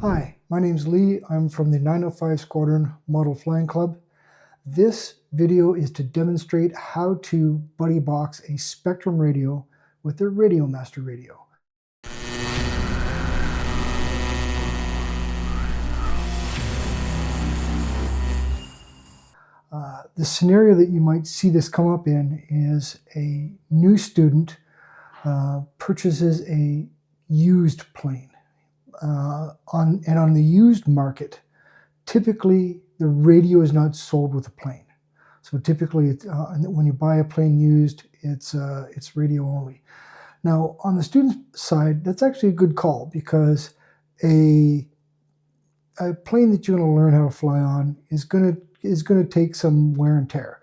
Hi, my name's Lee. I'm from the 905 Squadron Model Flying Club. This video is to demonstrate how to buddy box a Spektrum radio with a RadioMaster radio. The scenario that you might see this come up in is a new student purchases a used plane. On the used market, typically the radio is not sold with a plane. So typically, when you buy a plane used, it's radio only. Now, on the student side, that's actually a good call because a plane that you're going to learn how to fly on is going to take some wear and tear.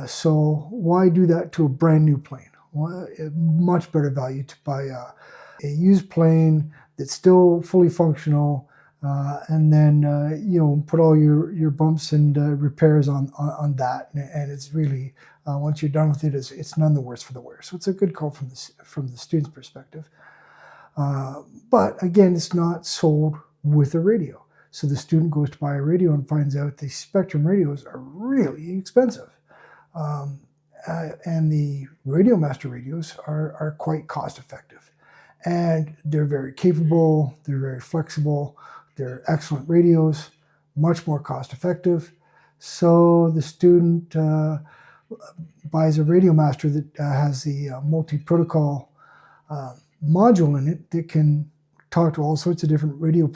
So why do that to a brand new plane? Well, much better value to buy a used plane that's still fully functional, and then put all your bumps and repairs on that, and it's really once you're done with it, it's none the worse for the wear. So it's a good call from the student's perspective. But again, it's not sold with a radio. So the student goes to buy a radio and finds out the Spektrum radios are really expensive. And the RadioMaster radios are quite cost effective. And they're very capable, they're very flexible, they're excellent radios, much more cost effective. So the student buys a RadioMaster that has the multi-protocol module in it that can talk to all sorts of different radio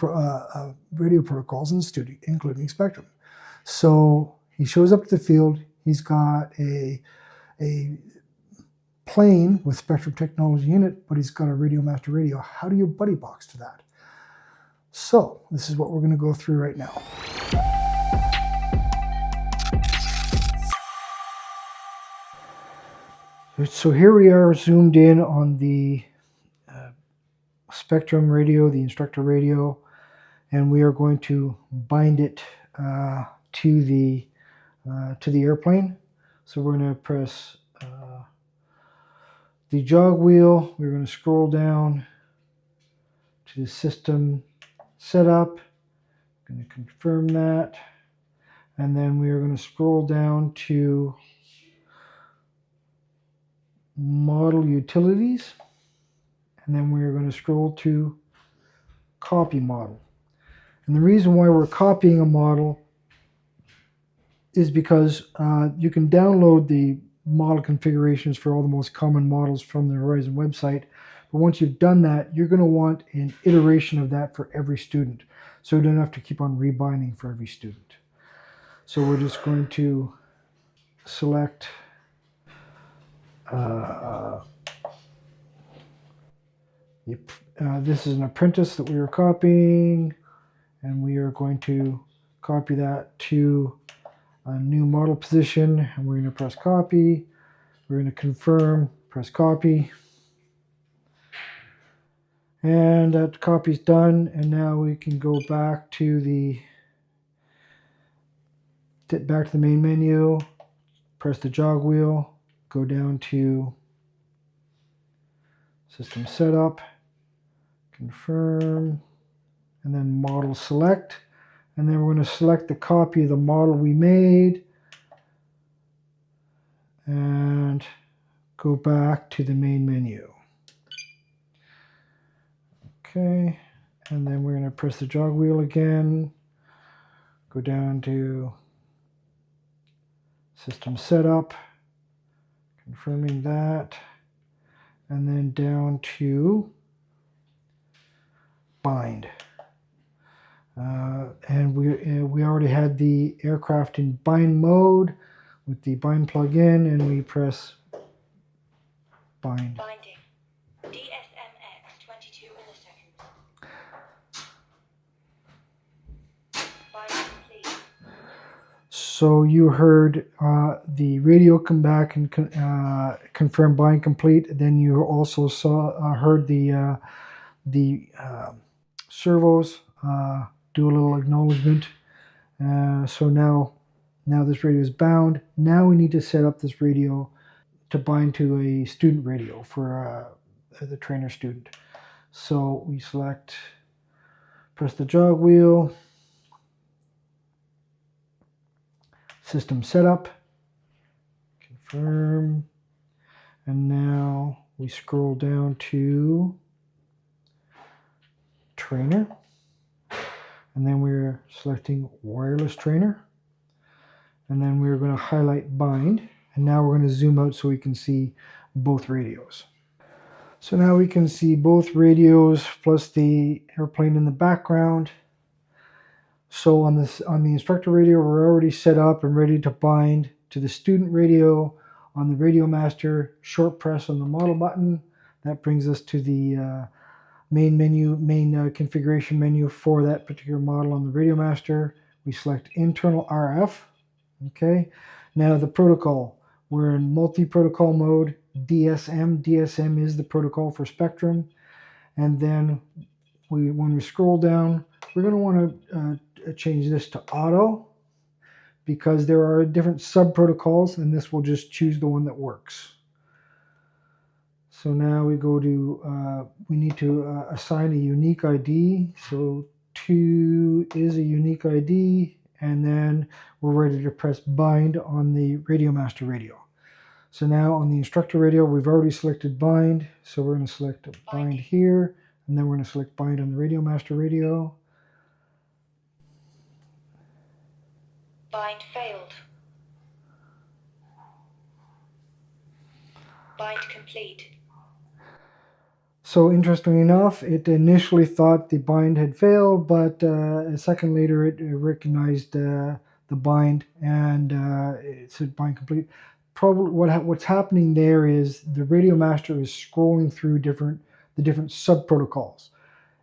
protocols in the studio, including Spektrum. So he shows up to the field, he's got a plane with Spektrum technology in it, but he's got a RadioMaster radio. How do you buddy box to that? So this is what we're going to go through right now. So here we are zoomed in on the Spektrum radio, the Instructor radio, and we are going to bind it to the airplane. So we're going to press the jog wheel. We're going to scroll down to the system setup. I'm going to confirm that, and then we are going to scroll down to model utilities, and then we are going to scroll to copy model. And the reason why we're copying a model is because you can download the model configurations for all the most common models from the Horizon website. But once you've done that, you're going to want an iteration of that for every student. So you don't have to keep on rebinding for every student. So we're just going to select this is an apprentice that we are copying, and we are going to copy that to a new model position, and we're going to press copy. We're going to confirm, press copy, and that copy is done. And now we can go back to the main menu, press the jog wheel, go down to system setup, confirm, and then model select. And then we're going to select the copy of the model we made and go back to the main menu. Okay, and then we're going to press the jog wheel again, go down to system setup, confirming that, and then down to bind. And we already had the aircraft in bind mode with the bind plug-in, and we press bind. Binding. DSMX 22 milliseconds. Bind complete. So you heard the radio come back and confirm bind complete. Then you also heard the servos do a little acknowledgement. So now this radio is bound. Now we need to set up this radio to bind to a student radio for the trainer student. So we press Press the jog wheel. System setup. Confirm. And now we scroll down to trainer. And then we're selecting wireless trainer. And then we're going to highlight bind. And now we're going to zoom out so we can see both radios. So now we can see both radios plus the airplane in the background. So on the instructor radio, we're already set up and ready to bind to the student radio. On the RadioMaster, short press on the model button. That brings us to the main configuration menu for that particular model on the RadioMaster. We select internal RF. Okay. Now the protocol. We're in multi-protocol mode, DSM. DSM is the protocol for Spektrum. And then when we scroll down, we're going to want to change this to auto, because there are different sub-protocols, and this will just choose the one that works. So now we go to, we need to assign a unique ID. So 2 is a unique ID, and then we're ready to press bind on the RadioMaster radio. So now on the instructor radio, we've already selected bind. So we're going to select bind here, and then we're going to select bind on the RadioMaster radio. Bind failed. Bind complete. So interestingly enough, it initially thought the bind had failed, but a second later it recognized the bind, and it said bind complete. Probably what's happening there is the RadioMaster is scrolling through the different sub protocols,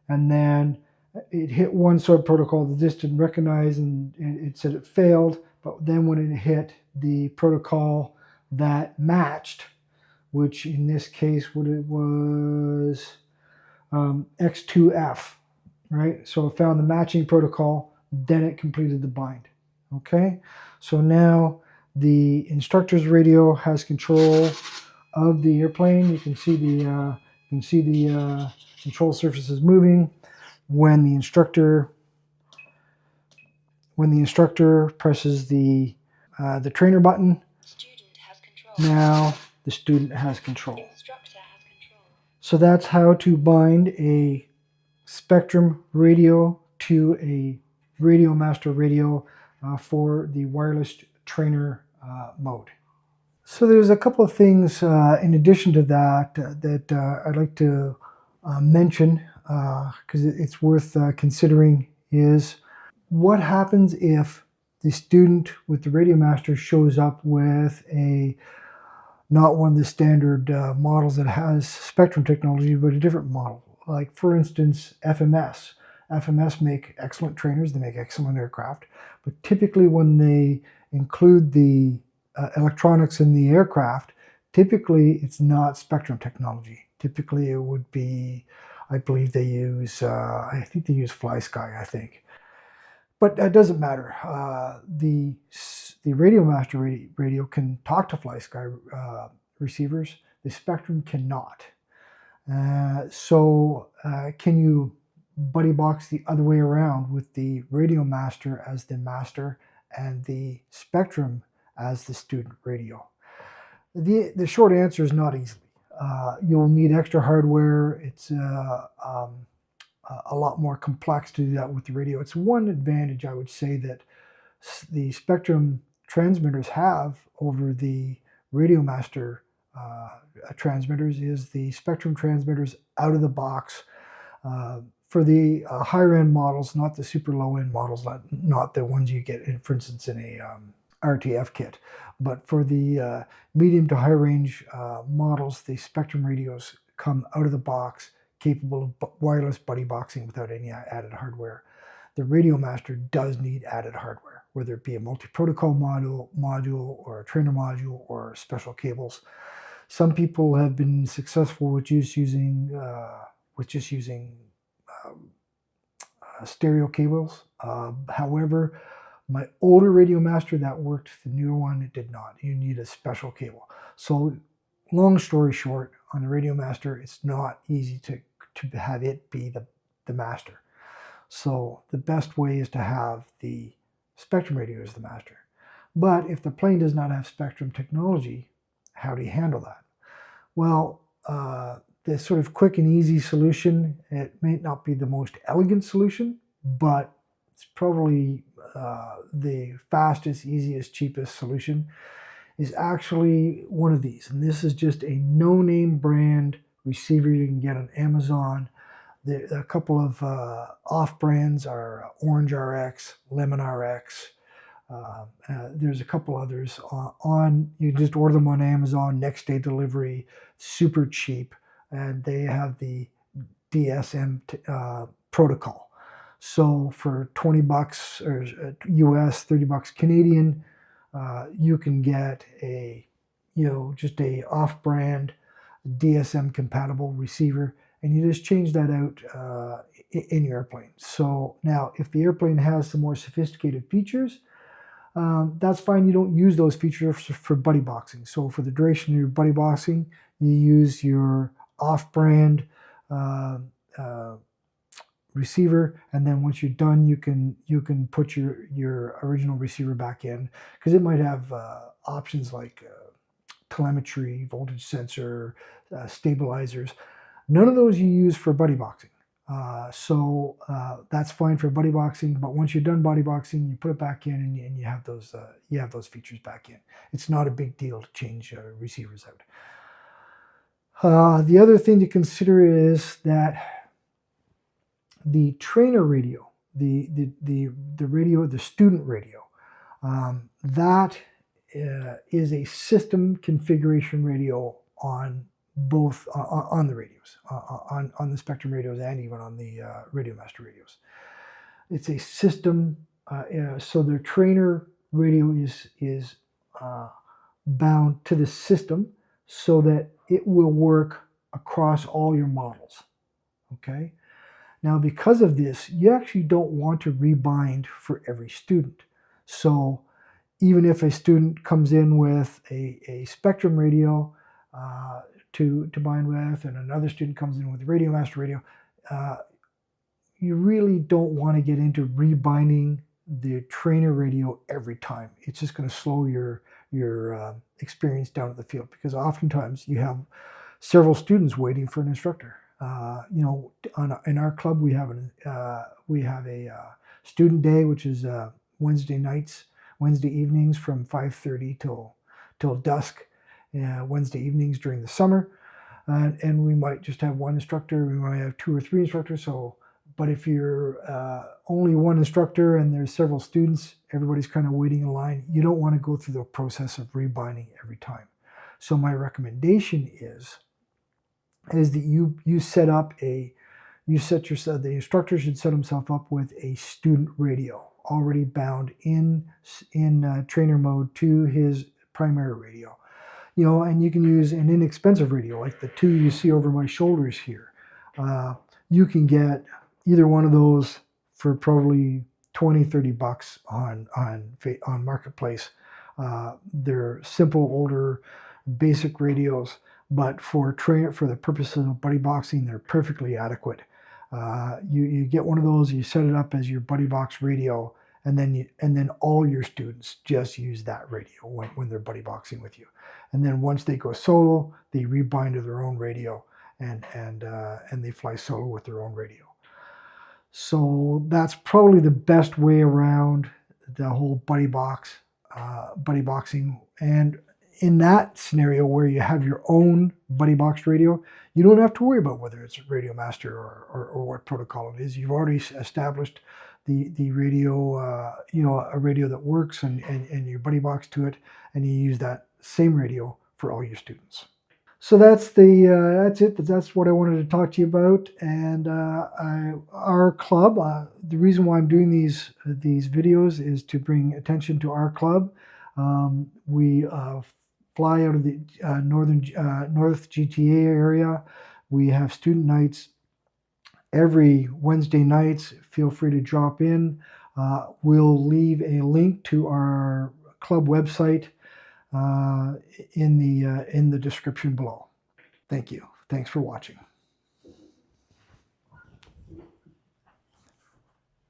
and then it hit one sub protocol that this didn't recognize, and it said it failed. But then when it hit the protocol that matched, which in this case it was X2F, right? So it found the matching protocol, then it completed the bind. Okay, so now the instructor's radio has control of the airplane. You can see the control surfaces moving. When the instructor presses the trainer button, Student has control. now the student has control. Instructor has control. So that's how to bind a Spektrum radio to a RadioMaster radio for the wireless trainer mode. So there's a couple of things in addition to that that I'd like to mention, because it's worth considering, is what happens if the student with the RadioMaster shows up with not one of the standard models that has Spektrum technology, but a different model. Like, for instance, FMS. FMS make excellent trainers, they make excellent aircraft, but typically when they include the electronics in the aircraft, typically it's not Spektrum technology. Typically it would be, I believe they use, I think they use FlySky, I think. But that doesn't matter. The RadioMaster radio can talk to FlySky receivers. The Spektrum cannot. So can you buddy box the other way around with the RadioMaster as the master and the Spektrum as the student radio? The short answer is not easily. You'll need extra hardware. It's a lot more complex to do that with the radio. It's one advantage, I would say, that the Spektrum transmitters have over the RadioMaster transmitters is the Spektrum transmitters out of the box for the higher end models, not the super low end models, not the ones you get, for instance, in a RTF kit. But for the medium to high range models, the Spektrum radios come out of the box, capable of wireless buddy boxing without any added hardware. The RadioMaster does need added hardware, whether it be a multi-protocol module or a trainer module or special cables. Some people have been successful with just using stereo cables. However, my older RadioMaster that worked, the newer one it did not. You need a special cable. So, long story short, on the RadioMaster, it's not easy to have it be the master. So the best way is to have the Spektrum radio as the master. But if the plane does not have Spektrum technology, how do you handle that? Well, the sort of quick and easy solution, it may not be the most elegant solution, but it's probably the fastest, easiest, cheapest solution, is actually one of these. And this is just a no-name brand receiver you can get on Amazon. A couple of off brands are Orange RX, Lemon RX. There's a couple others you just order them on Amazon, next day delivery, super cheap, and they have the DSM protocol. So for 20 bucks or US, 30 bucks Canadian, you can get just a off-brand DSM compatible receiver, and you just change that out in your airplane. So now if the airplane has some more sophisticated features, that's fine. You don't use those features for buddy boxing. So for the duration of your buddy boxing, you use your off-brand receiver, and then once you're done, you can put your original receiver back in, because it might have options like telemetry, voltage sensor, stabilizers. None of those you use for buddy boxing. So that's fine for buddy boxing, but once you're done buddy boxing, you put it back in, and you have those features back in. It's not a big deal to change receivers out. The other thing to consider is that the trainer radio, the radio, the student radio, that is a system configuration radio on both on the radios, on the Spektrum radios, and even on the RadioMaster radios. It's a system, so the trainer radio is bound to the system so that it will work across all your models. Okay. Now, because of this, you actually don't want to rebind for every student. So even if a student comes in with a Spektrum radio to bind with, and another student comes in with a RadioMaster radio, you really don't want to get into rebinding the trainer radio every time. It's just going to slow your experience down at the field, because oftentimes you have several students waiting for an instructor. In our club, we have a student day, which is Wednesday evenings from 5:30 till dusk, Wednesday evenings during the summer, and we might just have one instructor. We might have 2 or 3 instructors. But if you're only one instructor and there's several students, everybody's kind of waiting in line. You don't want to go through the process of rebinding every time. So my recommendation is that you set up the instructor should set himself up with a student radio already bound in trainer mode to his primary radio. And you can use an inexpensive radio like the 2 you see over my shoulders here. You can get either one of those for probably 20, 30 bucks on Marketplace. They're simple, older, basic radios, but for the purposes of buddy boxing, they're perfectly adequate. You get one of those, you set it up as your buddy box radio, and then all your students just use that radio when they're buddy boxing with you. And then once they go solo, they rebind to their own radio, and they fly solo with their own radio. So that's probably the best way around the whole buddy boxing. And in that scenario where you have your own buddy box radio, you don't have to worry about whether it's RadioMaster or what protocol it is. You've already established the radio, a radio that works, and your buddy box to it, and you use that same radio for all your students. So that's it. That's what I wanted to talk to you about. And our club, the reason why I'm doing these videos is to bring attention to our club. We fly out of the North GTA area. We have student nights every Wednesday nights. Feel free to drop in. We'll leave a link to our club website in the description below. Thank you. Thanks for watching.